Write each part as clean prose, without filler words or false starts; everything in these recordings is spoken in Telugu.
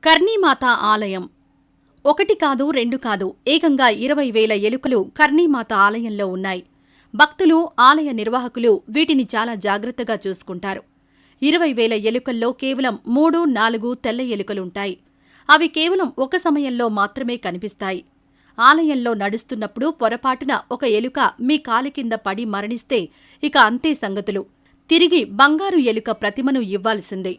కర్ణీమాత ఆలయం. ఒకటి కాదు, రెండు కాదు, ఏకంగా 20,000 ఎలుకలు కర్ణీమాత ఆలయంలో ఉన్నాయి. భక్తులు, ఆలయ నిర్వాహకులు వీటిని చాలా జాగ్రత్తగా చూసుకుంటారు. 20,000 ఎలుకల్లో కేవలం 3, 4 తెల్ల ఎలుకలుంటాయి. అవి కేవలం ఒక సమయంలో మాత్రమే కనిపిస్తాయి. ఆలయంలో నడుస్తున్నప్పుడు పొరపాటున ఒక ఎలుక మీ కాలి కింద పడి మరణిస్తే ఇక అంతే సంగతులు. తిరిగి బంగారు ఎలుక ప్రతిమను ఇవ్వాల్సిందే.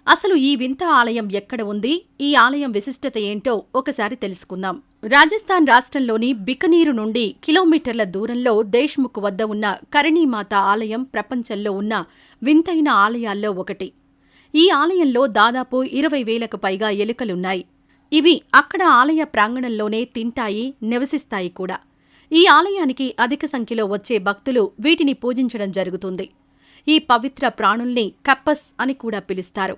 అసలు ఈ వింత ఆలయం ఎక్కడ ఉంది, ఈ ఆలయం విశిష్టత ఏంటో ఒకసారి తెలుసుకుందాం. రాజస్థాన్ రాష్ట్రంలోని బికనీరు నుండి కిలోమీటర్ల దూరంలో దేశ్ముఖ్ వద్ద ఉన్న కరణీమాత ఆలయం ప్రపంచంలో ఉన్న వింతైన ఆలయాల్లో ఒకటి. ఈ ఆలయంలో దాదాపు 20,000కు పైగా ఎలుకలున్నాయి. ఇవి అక్కడ ఆలయ ప్రాంగణంలోనే తింటాయి, నివసిస్తాయి కూడా. ఈ ఆలయానికి అధిక సంఖ్యలో వచ్చే భక్తులు వీటిని పూజించడం జరుగుతుంది. ఈ పవిత్ర ప్రాణుల్ని కప్పస్ అని కూడా పిలుస్తారు.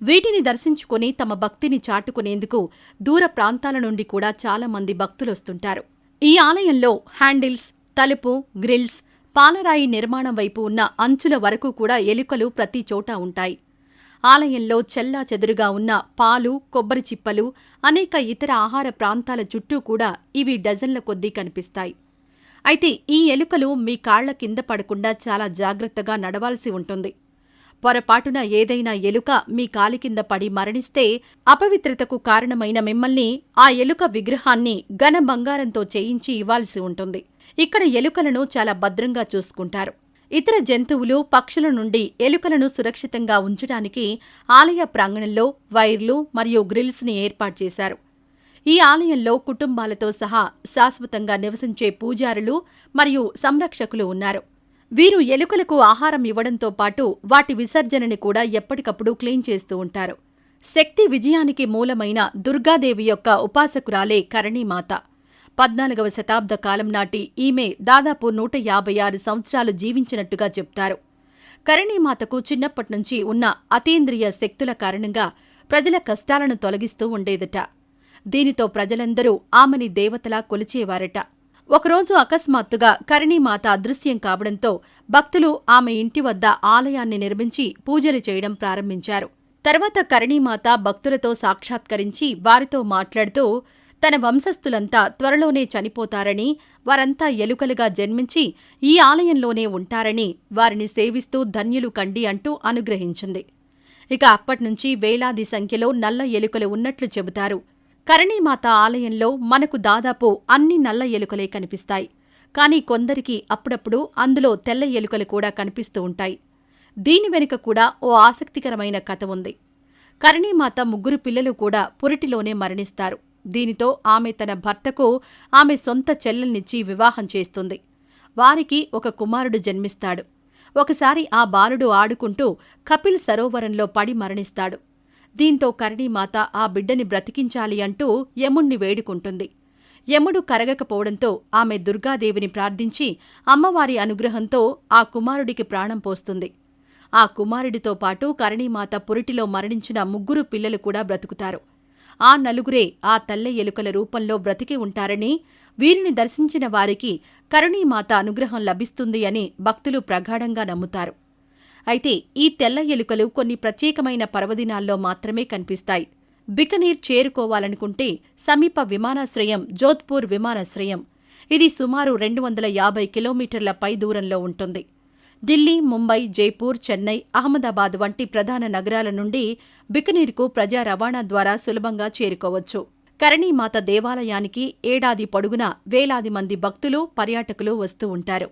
వీటిని దర్శించుకుని తమ భక్తిని చాటుకునేందుకు దూర ప్రాంతాల నుండి కూడా చాలా మంది భక్తులొస్తుంటారు. ఈ ఆలయంలో హ్యాండిల్స్, తలుపు, గ్రిల్స్, పాలరాయి నిర్మాణం వైపు ఉన్న అంచుల వరకు కూడా ఎలుకలు ప్రతి చోటా ఉంటాయి. ఆలయంలో చెల్లాచెదురుగా ఉన్న పాలు, కొబ్బరి చిప్పలు, అనేక ఇతర ఆహార ప్రాంతాల చుట్టూ కూడా ఇవి డజన్ల కొద్దీ కనిపిస్తాయి. అయితే ఈ ఎలుకలు మీ కాళ్ల కింద పడకుండా చాలా జాగ్రత్తగా నడవాల్సి ఉంటుంది. పొరపాటున ఏదైనా ఎలుక మీ కాలి కింద పడి మరణిస్తే అపవిత్రతకు కారణమైన మిమ్మల్ని ఆ ఎలుక విగ్రహాన్ని ఘన బంగారంతో చేయించి ఇవ్వాల్సి ఉంటుంది. ఇక్కడ ఎలుకలను చాలా భద్రంగా చూసుకుంటారు. ఇతర జంతువులు, పక్షుల నుండి ఎలుకలను సురక్షితంగా ఉంచడానికి ఆలయ ప్రాంగణంలో వైర్లు మరియు గ్రిల్స్ని ఏర్పాటు చేశారు. ఈ ఆలయంలో కుటుంబాలతో సహా శాశ్వతంగా నివసించే పూజారులు మరియు సంరక్షకులు ఉన్నారు. వీరు ఎలుకలకు ఆహారం ఇవ్వడంతో పాటు వాటి విసర్జనని కూడా ఎప్పటికప్పుడు క్లీన్ చేస్తూ ఉంటారు. శక్తి విజయానికి మూలమైన దుర్గాదేవి యొక్క ఉపాసకురాలే కరణీమాత. 14వ శతాబ్ద కాలం నాటి ఈమె దాదాపు 156 సంవత్సరాలు జీవించినట్టుగా చెప్తారు. కరణీమాతకు చిన్నప్పట్నుంచి ఉన్న అతీంద్రియ శక్తుల కారణంగా ప్రజల కష్టాలను తొలగిస్తూ ఉండేదట. దీనితో ప్రజలందరూ ఆమెని దేవతలా కొలిచేవారట. ఒకరోజు అకస్మాత్తుగా కరణీమాత అదృశ్యం కావడంతో భక్తులు ఆమె ఇంటి వద్ద ఆలయాన్ని నిర్మించి పూజలు చేయడం ప్రారంభించారు. తర్వాత కరణీమాత భక్తులతో సాక్షాత్కరించి వారితో మాట్లాడుతూ తన వంశస్థులంతా త్వరలోనే చనిపోతారని, వారంతా ఎలుకలుగా జన్మించి ఈ ఆలయంలోనే ఉంటారని, వారిని సేవిస్తూ ధన్యులు కండి అంటూ అనుగ్రహించింది. ఇక అప్పట్నుంచి వేలాది సంఖ్యలో నల్ల ఎలుకలు ఉన్నట్లు చెబుతారు. కరణీమాత ఆలయంలో మనకు దాదాపు అన్ని నల్ల ఎలుకలే కనిపిస్తాయి. కానీ కొందరికి అప్పుడప్పుడు అందులో తెల్ల ఎలుకలు కూడా కనిపిస్తూ ఉంటాయి. దీని వెనుక కూడా ఓ ఆసక్తికరమైన కథ ఉంది. కరణీమాత 3 పిల్లలు కూడా పురిటిలోనే మరణిస్తారు. దీనితో ఆమె తన భర్తకు ఆమె సొంత చెల్లెల్నిచ్చి వివాహం చేస్తుంది. వారికి ఒక కుమారుడు జన్మిస్తాడు. ఒకసారి ఆ బాలుడు ఆడుకుంటూ కపిల్ సరోవరంలో పడి మరణిస్తాడు. దీంతో కరణీమాత ఆ బిడ్డని బ్రతికించాలి అంటూ యముణ్ణి వేడుకుంటుంది. యముడు కరగకపోవడంతో ఆమె దుర్గాదేవిని ప్రార్థించి అమ్మవారి అనుగ్రహంతో ఆ కుమారుడికి ప్రాణం పోస్తుంది. ఆ కుమారుడితో పాటు కరణీమాత పురిటిలో మరణించిన 3 పిల్లలు కూడా బ్రతుకుతారు. ఆ నలుగురే ఆ తెల్ల ఎలుకల రూపంలో బ్రతికి ఉంటారని, వీరిని దర్శించిన వారికి కరణీమాత అనుగ్రహం లభిస్తుంది అని భక్తులు ప్రగాఢంగా నమ్ముతారు. అయితే ఈ తెల్ల ఎలుకలు కొన్ని ప్రత్యేకమైన పర్వదినాల్లో మాత్రమే కనిపిస్తాయి. బికనీర్ చేరుకోవాలనుకుంటే సమీప విమానాశ్రయం జోధ్పూర్ విమానాశ్రయం. ఇది సుమారు 250 కిలోమీటర్ల పై దూరంలో ఉంటుంది. ఢిల్లీ, ముంబై, జైపూర్, చెన్నై, అహ్మదాబాద్ వంటి ప్రధాన నగరాల నుండి బికనీర్కు ప్రజా రవాణా ద్వారా సులభంగా చేరుకోవచ్చు. కరణీమాత దేవాలయానికి ఏడాది పొడుగునా వేలాది మంది భక్తులు, పర్యాటకులు వస్తూ ఉంటారు.